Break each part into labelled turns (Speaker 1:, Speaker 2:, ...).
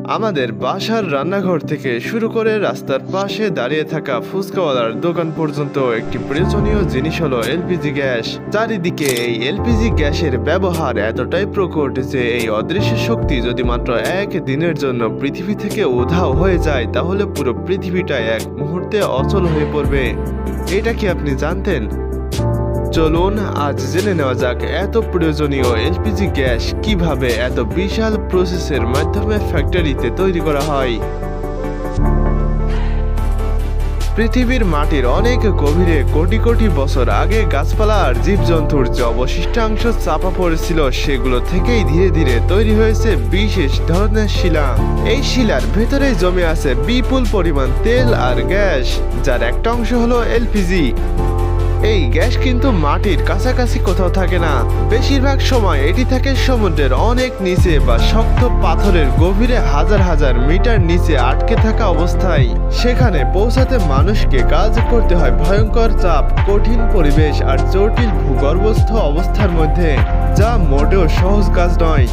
Speaker 1: আমাদের বাসার রান্নাঘর থেকে শুরু করে রাস্তার পাশে দাঁড়িয়ে থাকা ফুচকাওয়ালার দোকান পর্যন্ত একটি প্রয়োজনীয় জিনিস হলো এলপিজি গ্যাস। চারিদিকে এই এলপিজি গ্যাসের ব্যবহার এতটাই প্রকট যে এই অদৃশ্য শক্তি যদি মাত্র এক দিনের জন্য পৃথিবী থেকে উধাও হয়ে যায় তাহলে পুরো পৃথিবীটা এক মুহূর্তে অচল হয়ে পড়বে। এটা কি আপনি জানতেন? চলুন আজ জেনে নেওয়া যাক এত প্রয়োজনীয় এলপিজি গ্যাস কিভাবে এত বিশাল প্রসেসের মাধ্যমে ফ্যাক্টরিতে তৈরি করা হয়। পৃথিবীর মাটির অনেক গভীরে কোটি কোটি বছর আগে গাছপালা আর জীবজন্তুর যে অবশিষ্টাংশ চাপা পড়েছিল সেগুলো থেকেই ধীরে ধীরে তৈরি হয়েছে বিশেষ ধরনের শিলা। এই শিলার ভেতরে জমে আছে বিপুল পরিমাণ তেল আর গ্যাস, যার একটা অংশ হলো এলপিজি। এই গ্যাস কিন্তু মাটির কাছাকাছি কোথাও থাকে না, বেশিরভাগ সময় এটি থাকে সমুদ্রের অনেক নিচে বা শক্ত পাথরের গভীরে হাজার হাজার মিটার নিচে আটকে থাকা অবস্থায়। সেখানে পৌঁছাতে মানুষকে কাজ করতে হয় ভয়ঙ্কর চাপ, কঠিন পরিবেশ আর জটিল ভূগর্ভস্থ অবস্থার মধ্যে, যা মোটেও সহজ কাজ নয়।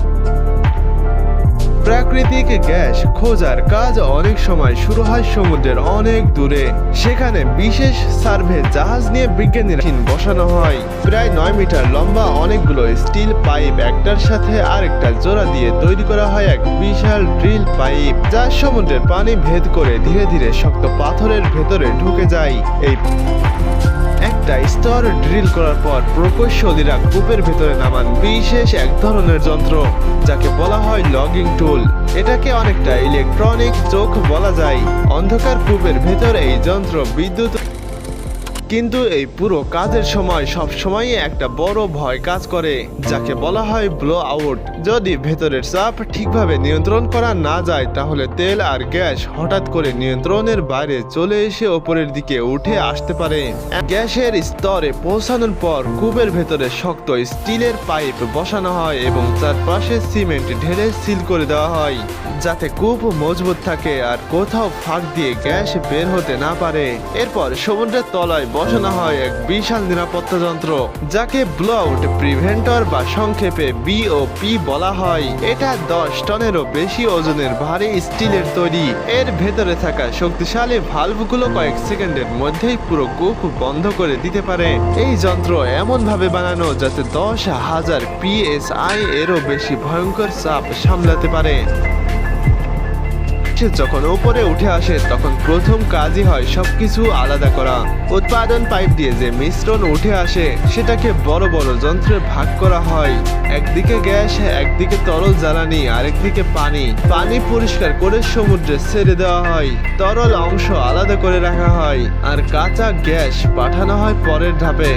Speaker 1: প্রাকৃতিক গ্যাস খোঁজার কাজ অনেক সময় শুরু হয় সমুদ্রের অনেক দূরে। সেখানে বিশেষ সার্ভে জাহাজ নিয়ে বিজ্ঞানীরা বসানো হয়। প্রায় 9 মিটার লম্বা অনেকগুলো স্টিল পাইপ একটার সাথে আরেকটা জোড়া দিয়ে তৈরি করা হয় এক বিশাল ড্রিল পাইপ, যা সমুদ্রের পানি ভেদ করে ধীরে ধীরে শক্ত পাথরের ভেতরে ঢুকে যায়। এই একটা স্তর ড্রিল করার পর প্রকৌশলীরা কূপের ভেতরে নামান বিশেষ এক ধরনের যন্ত্র, যাকে বলা হয় লগিং টুল। এটাকে অনেকটা ইলেকট্রনিক চোখ বলা যায়। অন্ধকার কূপের ভেতর এই যন্ত্র বিদ্যুৎ, কিন্তু এই পুরো কাজের সময় সব সময় একটা বড় ভয় কাজ করে, যাকে বলা হয় ব্লো আউট। যদি ভেতরের চাপ ঠিকভাবে নিয়ন্ত্রণ করা না যায় তাহলে তেল আর গ্যাস হঠাৎ করে নিয়ন্ত্রণের বাইরে চলে এসে ওপরের দিকে উঠে আসতে পারে। গ্যাসের স্তরে পৌঁছানোর পর কূপের ভেতরে শক্ত স্টিলের পাইপ বসানো হয় এবং চারপাশে সিমেন্ট ঢেলে সিল করে দেওয়া হয়, যাতে কূপ মজবুত থাকে আর কোথাও ফাঁক দিয়ে গ্যাস বের হতে না পারে। এরপর সমুদ্রের তলায় বসানো হয় এক বিশাল নিরাপত্তা যন্ত্র, যাকে ব্লো আউট প্রিভেন্টর বা সংক্ষেপে বিওপি বলা হয়। এটা 10 টনেরও বেশি ওজনের ভারী স্টিলের তৈরি। এর ভেতরে থাকা শক্তিশালী ভালভগুলো কয়েক সেকেন্ডের মধ্যেই পুরো কূপ বন্ধ করে দিতে পারে। এই যন্ত্র এমন ভাবে বানানো যাতে 10,000 PSI এরও বেশি ভয়ঙ্কর চাপ সামলাতে পারে। যখন উপরে উঠে আসে তখন প্রথম কাজই হয় সবকিছু আলাদা করা। উৎপাদন পাইপ দিয়ে যে মিশ্রণ উঠে আসে সেটাকে বড় বড় যন্ত্রে ভাগ করা হয়। একদিকে গ্যাস, একদিকে তরল জ্বালানি, আরেকদিকে পানি। পানি পরিষ্কার করে সমুদ্রে ছেড়ে দেওয়া হয়, তরল অংশ আলাদা করে রাখা হয়, আর কাঁচা গ্যাস পাঠানো হয় পরের ধাপে।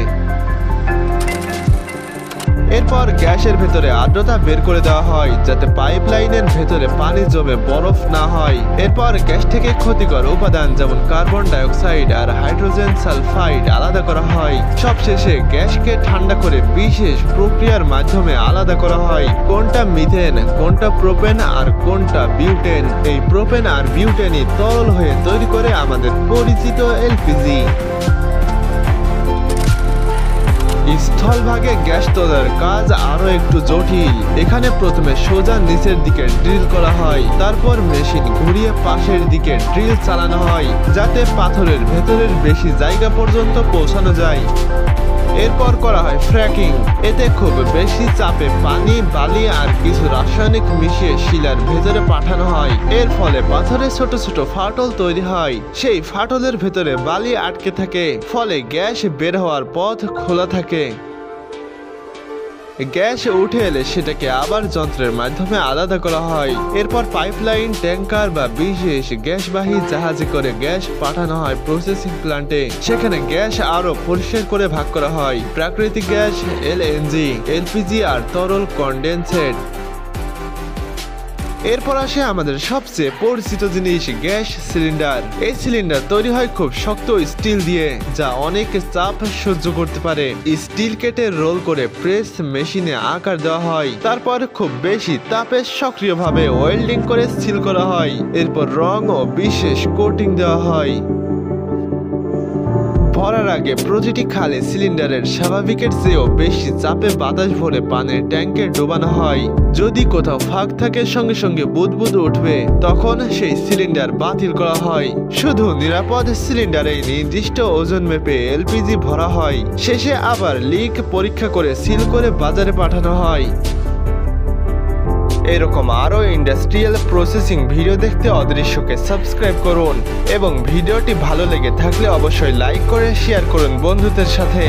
Speaker 1: এরপর গ্যাসের ভেতরে আর্দ্রতা বের করে দেওয়া হয় যাতে পাইপলাইনের ভেতরে পানি জমে বরফ না হয়। এরপর গ্যাস থেকে ক্ষতিকর উপাদান যেমন কার্বন ডাইঅক্সাইড আর হাইড্রোজেন সালফাইড আলাদা করা হয়। সবশেষে গ্যাসকে ঠান্ডা করে বিশেষ প্রক্রিয়ার মাধ্যমে আলাদা করা হয় কোনটা মিথেন, কোনটা প্রোপেন আর কোনটা বিউটেন। এই প্রোপেন আর বিউটেনই তরল হয়ে তৈরি করে আমাদের পরিচিত এলপিজি। স্থলভাগে গ্যাস তোলার কাজ আরো একটু জটিল। এখানে প্রথমে সোজা নিচের দিকে ড্রিল করা হয়, তারপর মেশিন ঘুরিয়ে পাশের দিকে ড্রিল চালানো হয় যাতে পাথরের ভেতরের বেশি জায়গা পর্যন্ত পৌঁছানো যায়। এরপর করা হয় ফ্র্যাকিং। এতে খুব বেশি চাপে পানি, বালি আর কিছু রাসায়নিক মিশিয়ে শিলার ভেতরে পাঠানো হয়। এর ফলে পাথরে ছোট ছোট ফাটল তৈরি হয়। সেই ফাটলের ভেতরে বালি আটকে থাকে, ফলে গ্যাস বের হওয়ার পথ খোলা থাকে। গ্যাস উঠে এলে সেটাকে আবার যন্ত্রের মাধ্যমে আলাদা করা হয়। এরপর পাইপলাইন, ট্যাঙ্কার বা বিশেষ গ্যাসবাহী জাহাজে করে গ্যাস পাঠানো হয় প্রসেসিং প্ল্যান্টে। সেখানে গ্যাস আরো পরিষ্কার করে ভাগ করা হয় প্রাকৃতিক গ্যাস, এলএনজি, এলপিজি আর তরল কনডেনসেট। এরপর আসে আমাদের সবচেয়ে পরিচিত জিনিস, গ্যাস সিলিন্ডার। এই সিলিন্ডার তৈরি হয় খুব শক্ত স্টিল দিয়ে, যা অনেক চাপ সহ্য করতে পারে। স্টিল কেটে রোল করে প্রেস মেশিনে আকার দেওয়া হয়, তারপর খুব বেশি তাপে সক্রিয়ভাবে ওয়েল্ডিং করে সিল করা হয়। এরপর রং ও বিশেষ কোটিং দেওয়া হয়। ভরার আগে প্রতিটি খালি সিলিন্ডারের স্বাভাবিকের চেয়েও বেশি চাপে বাতাস ভরে পানির ট্যাঙ্কে ডোবানো হয়। যদি কোথাও ফাঁক থাকে সঙ্গে সঙ্গে বুদবুদ উঠবে, তখন সেই সিলিন্ডার বাতিল করা হয়। শুধু নিরাপদ সিলিন্ডারে নির্দিষ্ট ওজন মেপে এলপিজি ভরা হয়। শেষে আবার লিক পরীক্ষা করে সিল করে বাজারে পাঠানো হয়। এরকম আরও ইন্ডাস্ট্রিয়াল প্রসেসিং ভিডিও দেখতে অদৃশ্যকে সাবস্ক্রাইব করুন এবং ভিডিওটি ভালো লেগে থাকলে অবশ্যই লাইক করে শেয়ার করুন বন্ধুদের সাথে।